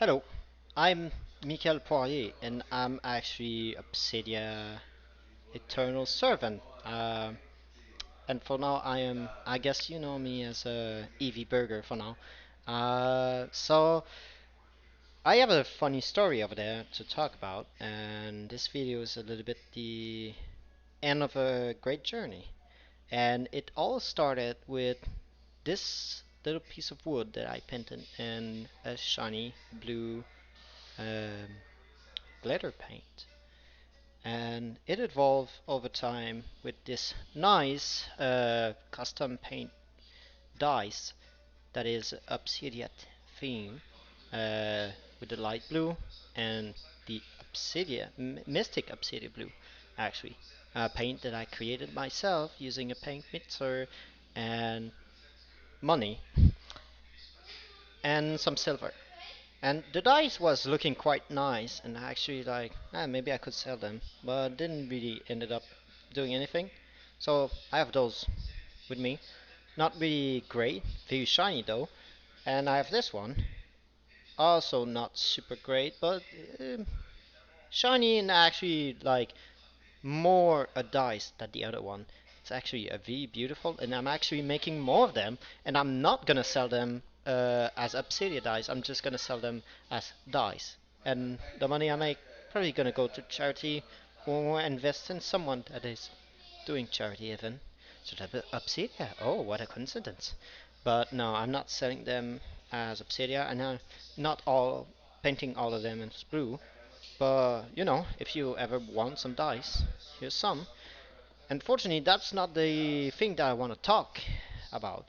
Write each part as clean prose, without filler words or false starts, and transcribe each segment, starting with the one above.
Hello, I'm Michael Poirier, and I'm actually Obsidia Eternal Servant. And for now, I guess you know me as Evie Burger for now. So I have a funny story over there to talk about, and this video is a little bit the end of a great journey. And it all started with this little piece of wood that I painted in a shiny blue um, glitter paint. And it evolved over time with this nice custom paint dice that is Obsidian theme with the light blue and the Mystic Obsidian blue actually paint that I created myself using a paint mixer and money and some silver. And the dice was looking quite nice, and I actually like, maybe I could sell them, but didn't really ended up doing anything. So I have those with me. Not really great, very shiny though. And I have this one, also not super great, but um shiny and actually like more a dice than the other one. It's actually a very beautiful, and I'm actually making more of them, and I'm not gonna sell them as Obsidia dice. I'm just gonna sell them as dice, and the money I make probably gonna go to charity or invest in someone that is doing charity even. So that Obsidia. Oh, what a coincidence! But no, I'm not selling them as Obsidia, and I'm not all painting all of them in blue. But you know, if you ever want some dice, here's some. Unfortunately, that's not the thing that I want to talk about.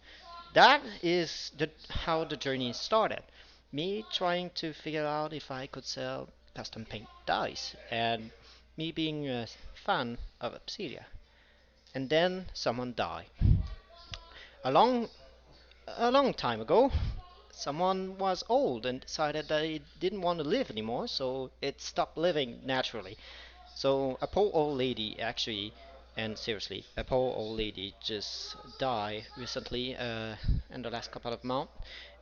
That is how the journey started. Me trying to figure out if I could sell custom paint dice, and me being a fan of Obsidia. And then someone died. A long, a long time ago, someone was old and decided that it didn't want to live anymore, so it stopped living naturally. So a poor old lady actually, and seriously, a poor old lady just died recently in the last couple of months,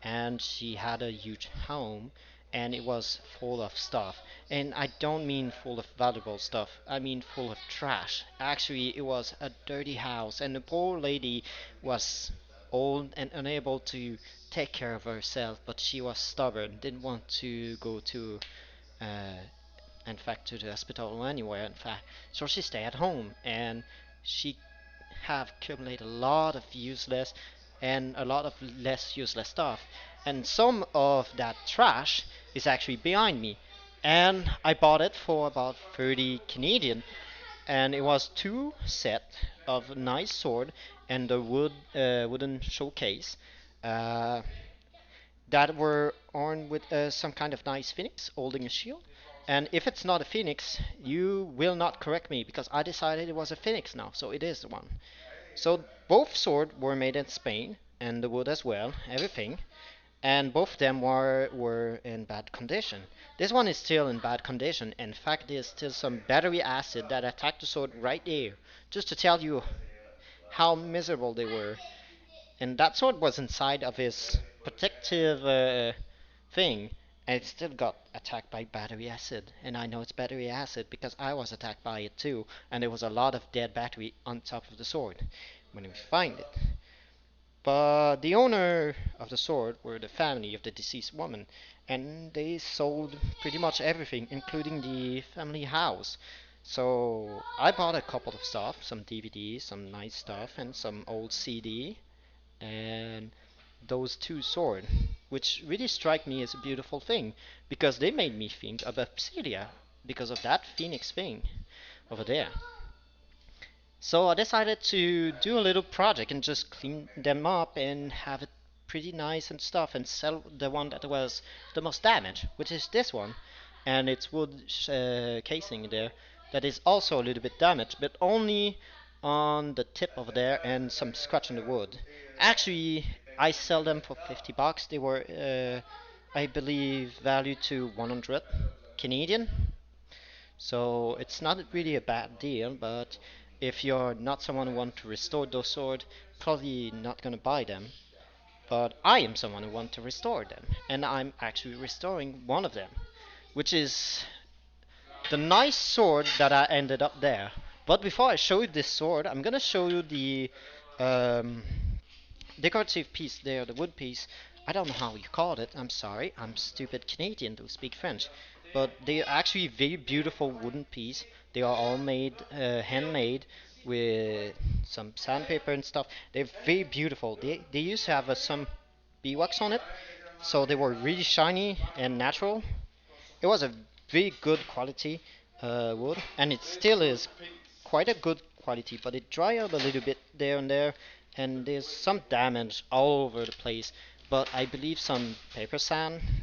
and she had a huge home, and it was full of stuff. And I don't mean full of valuable stuff, I mean full of trash. Actually, it was a dirty house, and the poor lady was old and unable to take care of herself, but she was stubborn, didn't want to go to uh, in fact to the hospital or anywhere in fact, so she stayed at home, and she have accumulated a lot of useless and a lot of less useless stuff, and some of that trash is actually behind me, and I bought it for about 30 Canadian, and it was two set of nice sword and a wooden showcase uh, that were armed with some kind of nice phoenix holding a shield. And if it's not a phoenix, you will not correct me because I decided it was a phoenix now, so it is one. So both swords were made in Spain, and the wood as well, everything. And both of them were in bad condition. This one is still in bad condition. In fact, there's still some battery acid that attacked the sword right there, just to tell you how miserable they were. And that sword was inside of his protective thing, and it still got attacked by battery acid. And I know it's battery acid because I was attacked by it too, and there was a lot of dead battery on top of the sword when we find it. But the owner of the sword were the family of the deceased woman, and they sold pretty much everything, including the family house. So I bought a couple of stuff, some DVDs, some nice stuff, and some old CD, and those two swords, which really strike me as a beautiful thing because they made me think of Obsidia because of that phoenix thing over there. So I decided to do a little project and just clean them up and have it pretty nice and stuff and sell the one that was the most damaged, which is this one. And it's wood casing there that is also a little bit damaged, but only on the tip over there and some scratch on the wood. Actually, I sell them for 50 bucks. They were, I believe, valued to 100 Canadian. So it's not really a bad deal, but if you're not someone who wants to restore those swords, probably not gonna buy them. but I am someone who wants to restore them, and I'm actually restoring one of them, which is the nice sword that I ended up there. But before I show you this sword, I'm gonna show you the um, decorative piece there, the wood piece. I don't know how you call it. I'm sorry, I'm stupid Canadian to speak French. But they are actually very beautiful wooden piece. They are all made, handmade with some sandpaper and stuff. They're very beautiful. They used to have some beeswax on it, so they were really shiny and natural. It was a very good quality wood, and it still is quite a good quality, but it dry out a little bit there and there, and there's some damage all over the place. But I believe some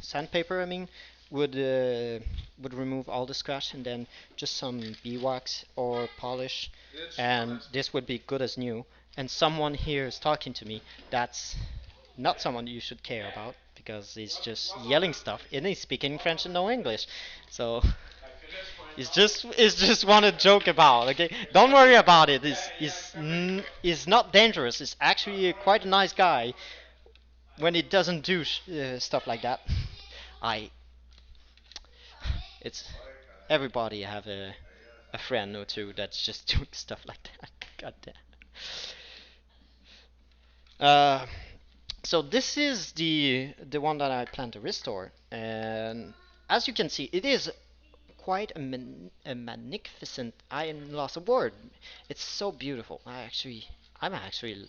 sandpaper, I mean, would remove all the scratch, and then just some beeswax or polish, and this would be good as new. And someone here is talking to me. That's not someone you should care about because he's just yelling stuff and he's speaking French and no English. So it's just want to joke about. Okay, don't worry about it. It's not dangerous. It's actually quite a nice guy when he doesn't do stuff like that. I it's everybody have a friend or two that's just doing stuff like that. God damn. Uh, so this is the one that I plan to restore, and as you can see, it is quite a magnificent. I lost a word. It's so beautiful. I'm actually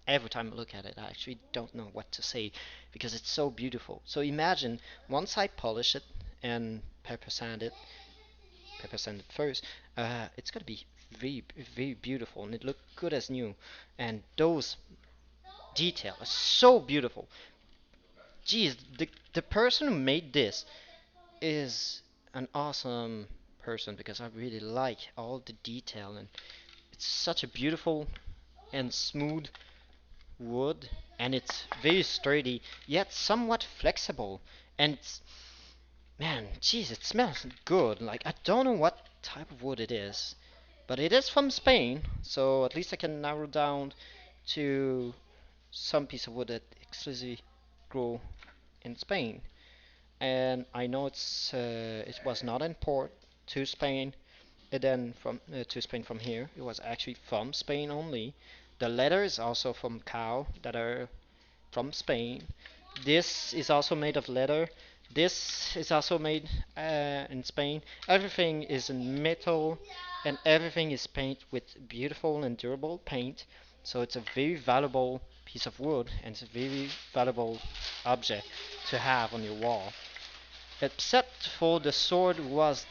every time I look at it, I actually don't know what to say because it's so beautiful. So imagine once I polish it and pepper sand it first, it's gonna be very beautiful and it look good as new. And those detail are so beautiful. Geez, the person who made this is an awesome person because I really like all the detail and it's such a beautiful and smooth wood and it's very sturdy yet somewhat flexible and man, jeez, it smells good. Like I don't know what type of wood it is, but it is from Spain, so at least I can narrow down to some piece of wood that exclusively grow in Spain. And I know it was not import to Spain, and then from to Spain from here. It was actually from Spain only. The leather is also from cow that are from Spain. This is also made of leather. This is also made in Spain. Everything is in metal, and everything is painted with beautiful and durable paint. So it's a very valuable piece of wood, and it's a very valuable object to have on your wall. Except for the sword was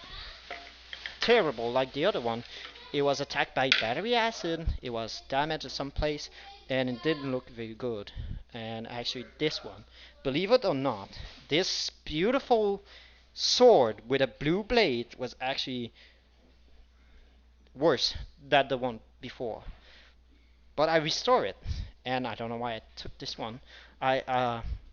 terrible like the other one. It was attacked by battery acid, it was damaged at some place, and it didn't look very good. And actually this one, believe it or not, this beautiful sword with a blue blade was actually worse than the one before. But I restore it, and I don't know why I took this one.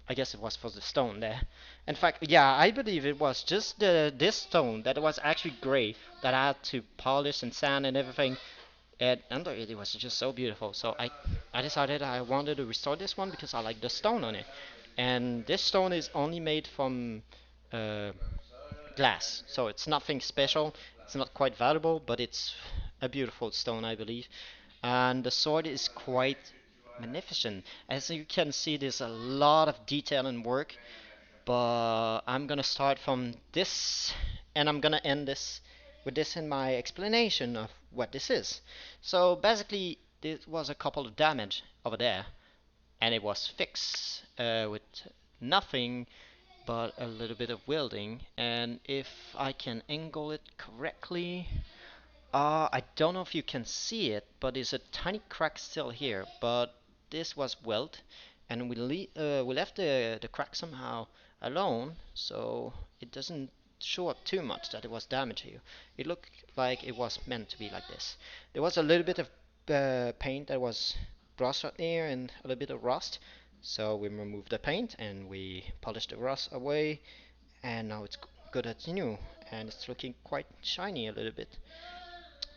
I guess it was for the stone there. In fact, yeah, I believe it was just this stone that was actually gray that I had to polish and sand and everything. And under it, it was just so beautiful. So I decided I wanted to restore this one because I like the stone on it. And this stone is only made from uh, glass, so it's nothing special. It's not quite valuable, but it's a beautiful stone, I believe. And the sword is quite magnificent. As you can see, there's a lot of detail and work, but I'm gonna start from this, and I'm gonna end this with this in my explanation of what this is. So basically, there was a couple of damage over there, and it was fixed with nothing but a little bit of welding. And if I can angle it correctly, I don't know if you can see it, but there's a tiny crack still here. But this was welded, and we left the crack somehow alone, so it doesn't show up too much that it was damaged here. It looked like it was meant to be like this. There was a little bit of paint that was brushed out there and a little bit of rust. So we removed the paint and we polished the rust away, and now it's good as new, and it's looking quite shiny a little bit.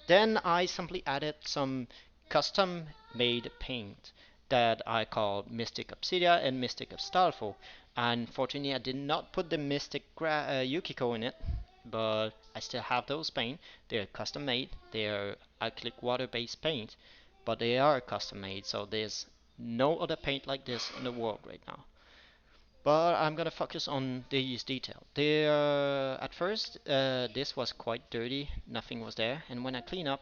Then I simply added some custom made paint, that I call Mystic Obsidia and Mystic Astolfo. Unfortunately, I did not put the Mystic Yukiko in it, but I still have those paint. They're custom made. They're acrylic water-based paint, but they are custom made, so there's no other paint like this in the world right now. But I'm gonna focus on these details. At first, this was quite dirty, nothing was there, and when I clean up,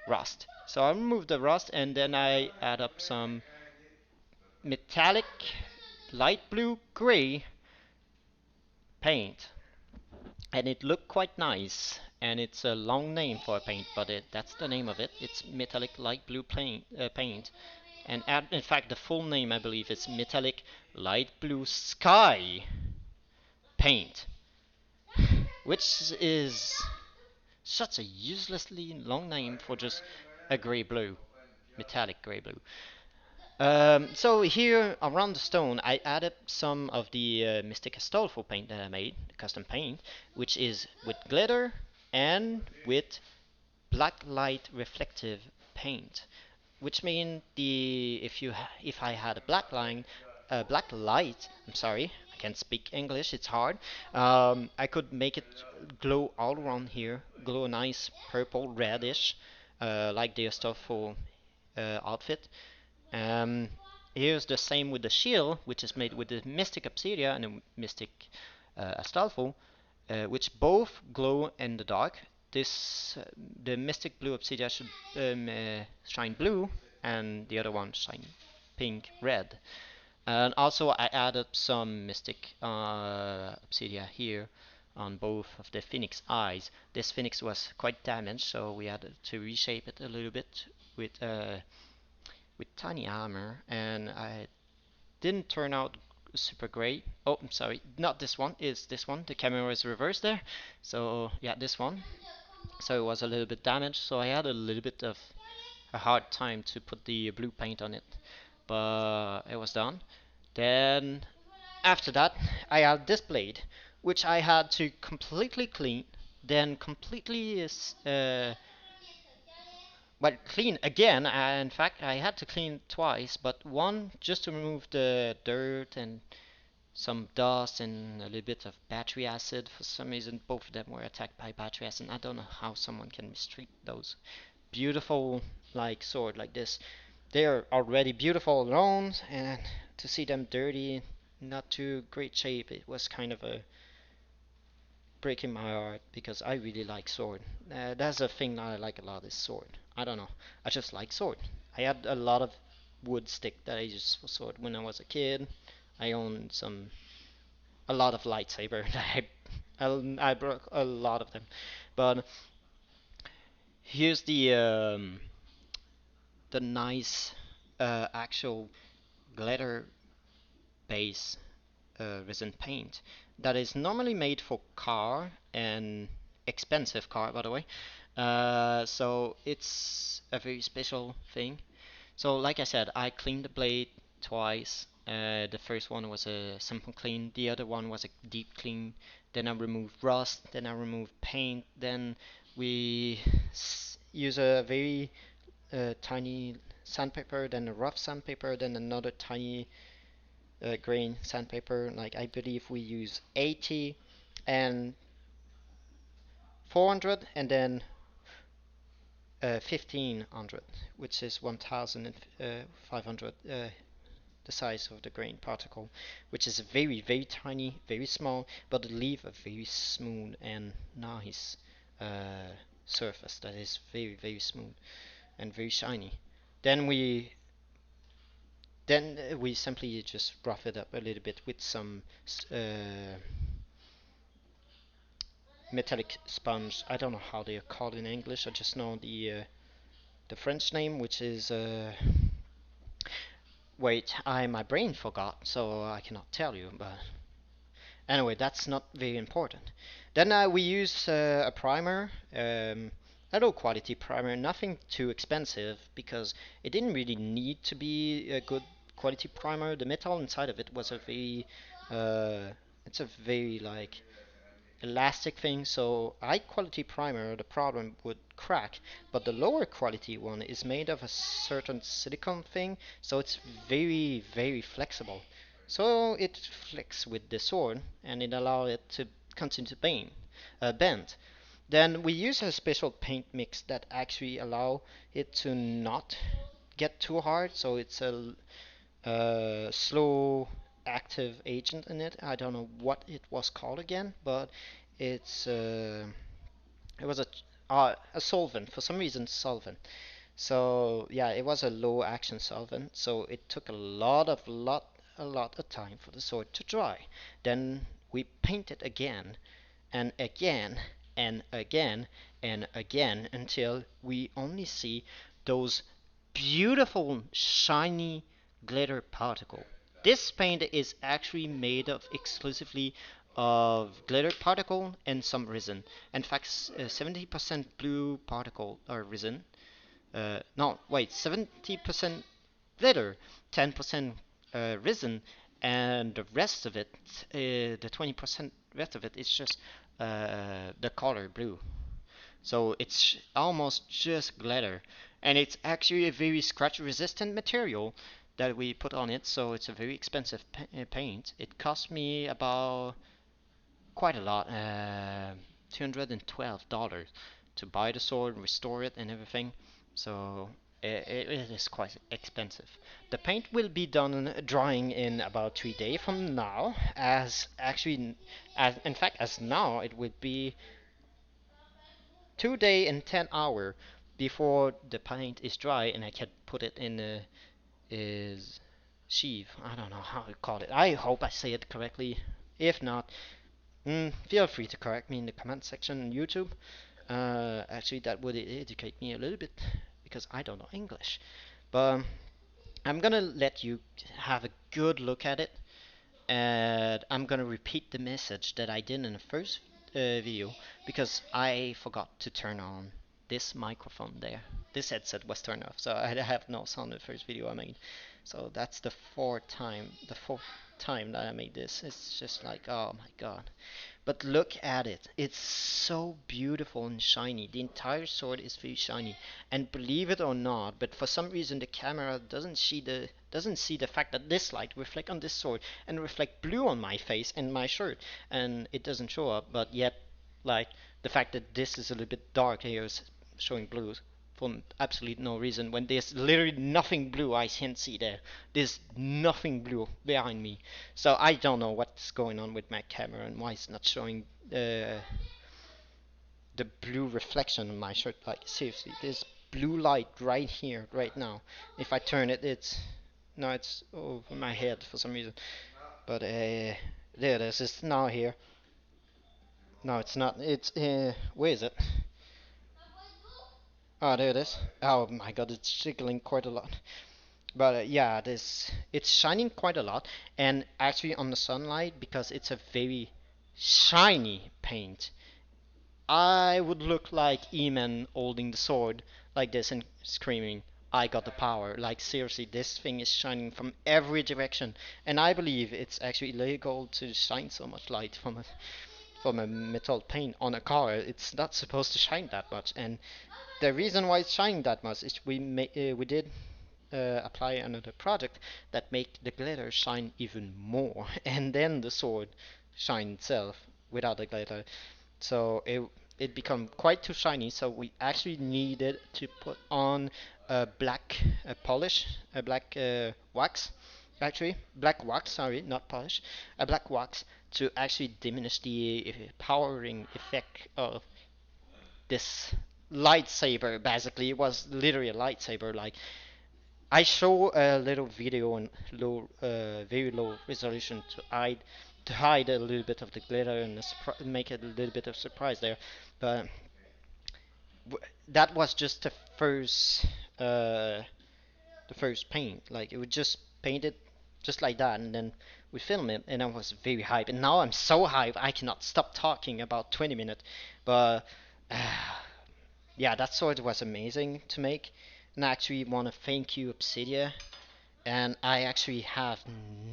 rust. So I remove the rust and then I add up some metallic light blue gray paint, and it looked quite nice. And it's a long name for a paint, but that's the name of it. It's metallic light blue paint. And in fact, the full name I believe is metallic light blue sky paint, which is such a uselessly long name for just a gray blue, metallic gray blue. So here around the stone, I added some of the Mystic Astolfo paint that I made, custom paint, which is with glitter and with black light reflective paint, which mean the if I had a black light, I'm sorry, I can't speak English, it's hard. I could make it glow all around here, glow a nice purple reddish, like the Astolfo outfit. Um, Here's the same with the shield, which is made with the Mystic Obsidia and the Mystic Astolfo, which both glow in the dark. The Mystic Blue Obsidia should shine blue, and the other one shine pink, red. And also I added some Mystic Obsidia here on both of the Phoenix eyes. This Phoenix was quite damaged, so we had to reshape it a little bit with tiny armor, and I didn't turn out super great. Oh, I'm sorry, not this one, it's this one. The camera is reversed there. So yeah, this one. So it was a little bit damaged, so I had a little bit of a hard time to put the blue paint on it, but it was done. Then after that, I had this blade, which I had to completely clean, then completely well, clean again. In fact, I had to clean twice, but one just to remove the dirt and some dust and a little bit of battery acid. For some reason, both of them were attacked by battery acid. I don't know how someone can mistreat those beautiful like sword like this. They are already beautiful alone, and to see them dirty, not too great shape, it was kind of a breaking my heart because I really like sword. That's a thing that I like a lot is sword. I don't know. I just like sword. I had a lot of wood stick that I used for sword when I was a kid. I owned a lot of lightsaber that I broke a lot of them. But here's the nice actual glitter base resin paint that is normally made for car and expensive car, by the way. So it's a very special thing. So like I said, I cleaned the blade twice. The first one was a simple clean, the other one was a deep clean. Then I removed rust, then I removed paint, then we use a very tiny sandpaper, then a rough sandpaper, then another tiny grain sandpaper. Like I believe we use 80 and 400, and then 1500, which is 1500, the size of the grain particle, which is very, very tiny, very small, but leave a very smooth and nice surface that is very, very smooth and very shiny. Then we simply just rough it up a little bit with some metallic sponge. I don't know how they are called in English. I just know the French name, which is wait, my brain forgot, so I cannot tell you. But anyway, that's not very important. Then we use a primer, a low quality primer, nothing too expensive because it didn't really need to be a good quality primer. The metal inside of it was a very, it's a very like elastic thing, so high quality primer, the problem would crack, but the lower quality one is made of a certain silicone thing, so it's very flexible. So it flicks with the sword and it allows it to continue to bend. Then we use a special paint mix that actually allow it to not get too hard, so it's a slow active agent in it. I don't know what it was called again, but it's it was a solvent, for some reason solvent. So yeah, it was a low action solvent, so it took a lot of time for the sword to dry. Then we paint it again and again and again and again until we only see those beautiful shiny glitter particle. This paint is actually made of exclusively of glitter particle and some resin. In fact, 70% blue particle or resin. No, wait, 70% glitter, 10% resin, and the rest of it, the 20% rest of it is just the color blue. So it's almost just glitter, and it's actually a very scratch resistant material that we put on it, so it's a very expensive paint. It cost me about quite a lot, $212 to buy the sword, restore it, and everything. So it is quite expensive. The paint will be done drying in about 3 days from now, as actually, as in fact, as now it would be 2 day and 10 hour before the paint is dry, and I can put it in a is sheave. I don't know how to call it. I hope I say it correctly. If not, feel free to correct me in the comment section on YouTube. Actually, that would educate me a little bit because I don't know English. But I'm gonna let you have a good look at it, and I'm gonna repeat the message that I did in the first video because I forgot to turn on this microphone there. This headset was turned off, so I have no sound in the first video I made. So that's the fourth time that I made this. It's just like, oh my god. But look at it. It's so beautiful and shiny. The entire sword is very shiny. And believe it or not, but for some reason the camera doesn't see the fact that this light reflect on this sword and reflect blue on my face and my shirt, and it doesn't show up. But yet, like the fact that this is a little bit dark here is showing blue for absolutely no reason when there's literally nothing blue I can see there. There's nothing blue behind me. So I don't know what's going on with my camera and why it's not showing the blue reflection on my shirt. Like seriously, there's blue light right here, right now. If I turn it, it's no, it's over my head for some reason. But there it is. It's now here. No, it's not. It's where is it? Oh, there it is. Oh my god, it's jiggling quite a lot. But yeah, this it's shining quite a lot, and actually on the sunlight, because it's a very shiny paint, I would look like E-Man holding the sword like this and screaming, "I got the power!" Like seriously, this thing is shining from every direction, and I believe it's actually illegal to shine so much light from a metal paint on a car. It's not supposed to shine that much, and the reason why it's shining that much is we did apply another product that make the glitter shine even more, and then the sword shine itself without the glitter. So it become quite too shiny. So we actually needed to put on a black polish, a black wax, actually black wax. Sorry, not polish, a black wax to actually diminish the powering effect of this lightsaber. Basically, it was literally a lightsaber. Like I show a little video on very low resolution to hide a little bit of the glitter and make it a little bit of surprise there. But that was just uh, the first paint. Like it would just paint it just like that, and then we film it, and I was very hyped. And now I'm so hyped I cannot stop talking about 20 minutes. But yeah, that sword was amazing to make, and I actually want to thank you, Obsidia, and I actually have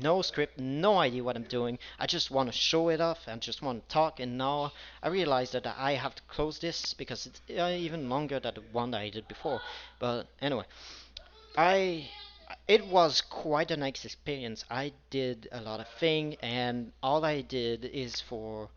no script, no idea what I'm doing. I just want to show it off and just want to talk. And now I realize that I have to close this because it's even longer than the one that I did before. But anyway, I it was quite a nice experience. I did a lot of things, and all I did is for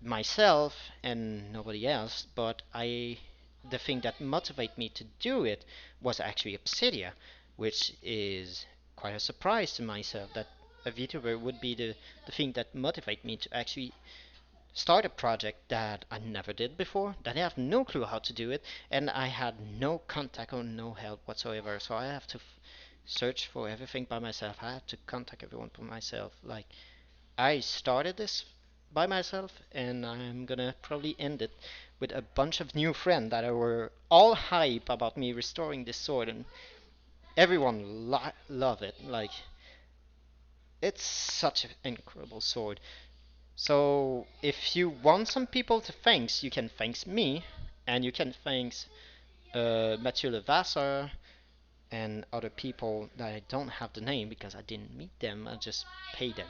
myself and nobody else. But the thing that motivated me to do it was actually Obsidia, which is quite a surprise to myself that a VTuber would be the thing that motivated me to actually start a project that I never did before, that I have no clue how to do it, and I had no contact or no help whatsoever. So I have to search for everything by myself. I have to contact everyone by myself. Like, I started this by myself, and I'm gonna probably end it with a bunch of new friends that were all hype about me restoring this sword, and everyone love it. Like, it's such an incredible sword. So if you want some people to thanks, you can thanks me, and you can thanks Mathieu Levasseur and other people that I don't have the name because I didn't meet them. I just pay them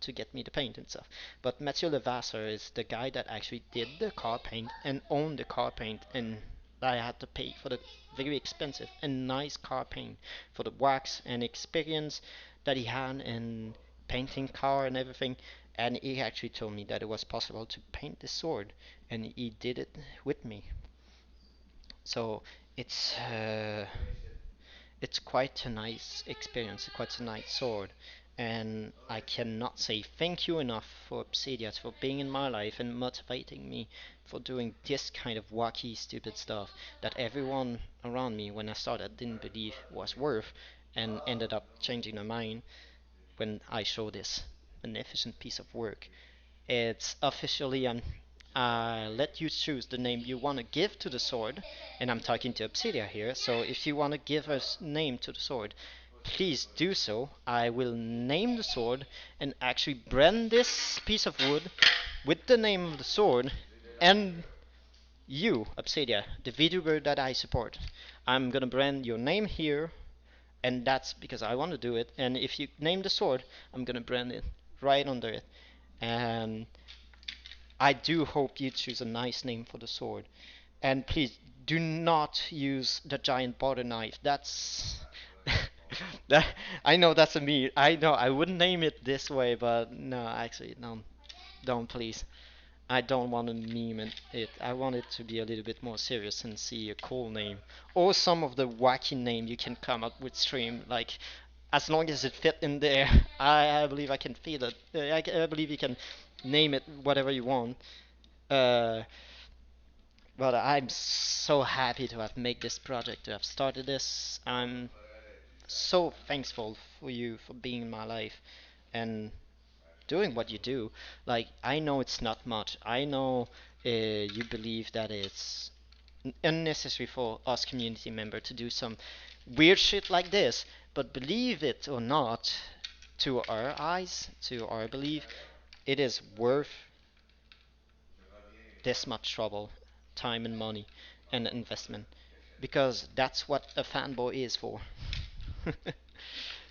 to get me the paint and stuff. But Mathieu Levasseur is the guy that actually did the car paint and owned the car paint, and I had to pay for the very expensive and nice car paint for the wax and experience that he had in painting car and everything. And he actually told me that it was possible to paint the sword, and he did it with me. So it's uh, it's quite a nice experience, quite a nice sword. And I cannot say thank you enough for Obsidia for being in my life and motivating me for doing this kind of wacky, stupid stuff that everyone around me when I started didn't believe was worth and ended up changing their mind when I show this magnificent piece of work. It's officially I let you choose the name you want to give to the sword, and I'm talking to Obsidia here. So if you want to give a name to the sword, please do so. I will name the sword and actually brand this piece of wood with the name of the sword and you, Obsidia, the VTuber that I support. I'm gonna brand your name here, and that's because I want to do it. And if you name the sword, I'm gonna brand it right under it. And I do hope you choose a nice name for the sword. And please do not use the giant butter knife. That's that I know that's a me. I know I wouldn't name it this way, but no, actually, no, don't please. I don't want to meme it. I want it to be a little bit more serious and see a cool name or some of the wacky name you can come up with stream. Like, as long as it fit in there, I believe I can feel it. I believe you can name it whatever you want. Uh, but I'm so happy to have made this project, to have started this. I'm so thankful for you for being in my life and doing what you do. Like, I know it's not much. I know you believe that it's unnecessary for us community member to do some weird shit like this, but believe it or not, to our eyes, to our belief, it is worth this much trouble, time and money and investment because that's what a fanboy is for.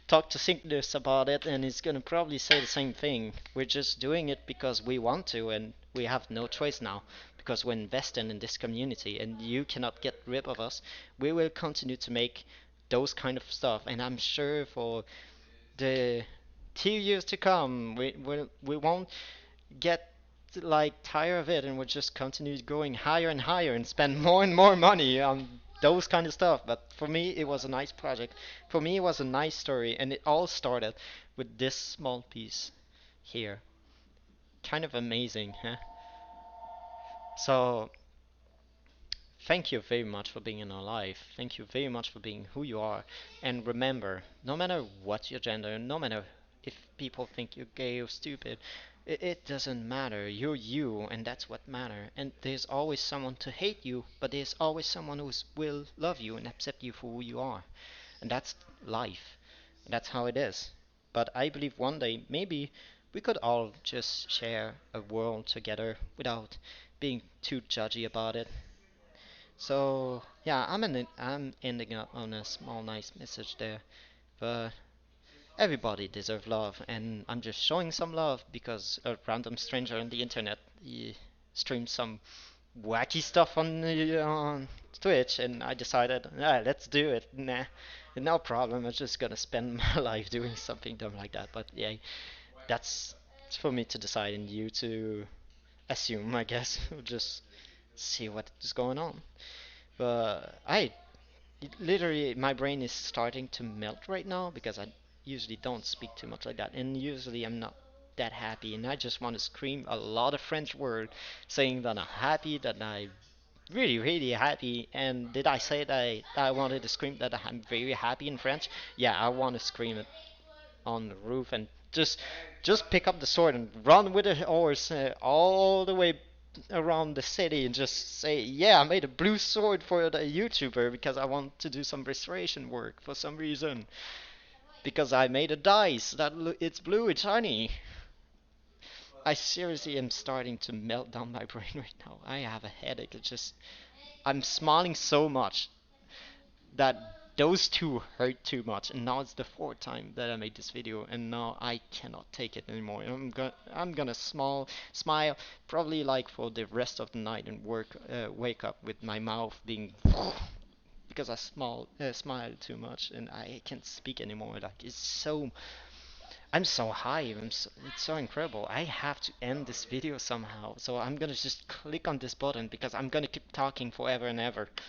Talk to Cygnus about it, and he's gonna probably say the same thing. We're just doing it because we want to, and we have no choice now because we're investing in this community, and you cannot get rid of us. We will continue to make those kind of stuff, and I'm sure for the 2 years to come, we won't get like tired of it and we'll just continue going higher and higher and spend more and more money on those kind of stuff. But for me, it was a nice project. For me, it was a nice story, and it all started with this small piece here. Kind of amazing, huh? So thank you very much for being in our life. Thank you very much for being who you are. And remember, no matter what your gender, no matter if people think you're gay or stupid, it doesn't matter. You're you, and that's what matters. And there's always someone to hate you, but there's always someone who will love you and accept you for who you are. And that's life. That's how it is. But I believe one day, maybe we could all just share a world together without being too judgy about it. So yeah, I'm ending up on a small nice message there. But everybody deserves love, and I'm just showing some love because a random stranger on the internet streamed some wacky stuff on Twitch, and I decided, let's do it. Nah, no problem. I'm just gonna spend my life doing something dumb like that. But yeah, that's for me to decide and you to assume, I guess. Just see what is going on. But literally, my brain is starting to melt right now because I usually don't speak too much like that, and usually I'm not that happy, and I just want to scream a lot of French word saying that I'm happy, that I'm really, really happy. And did I say that I wanted to scream that I'm very happy in French? Yeah, I want to scream it on the roof and just pick up the sword and run with the horse all the way around the city and just say, yeah, I made a blue sword for the YouTuber because I want to do some restoration work for some reason. Because I made a dice that it's blue, it's shiny. I seriously am starting to melt down my brain right now. I have a headache. It's just I'm smiling so much that those two hurt too much, and now it's the fourth time that I made this video, and now I cannot take it anymore. I'm gonna smile probably like for the rest of the night and wake up with my mouth being because I smiled too much and I can't speak anymore. Like I'm so high. It's so incredible. I have to end this video somehow, so I'm gonna just click on this button because I'm gonna keep talking forever and ever.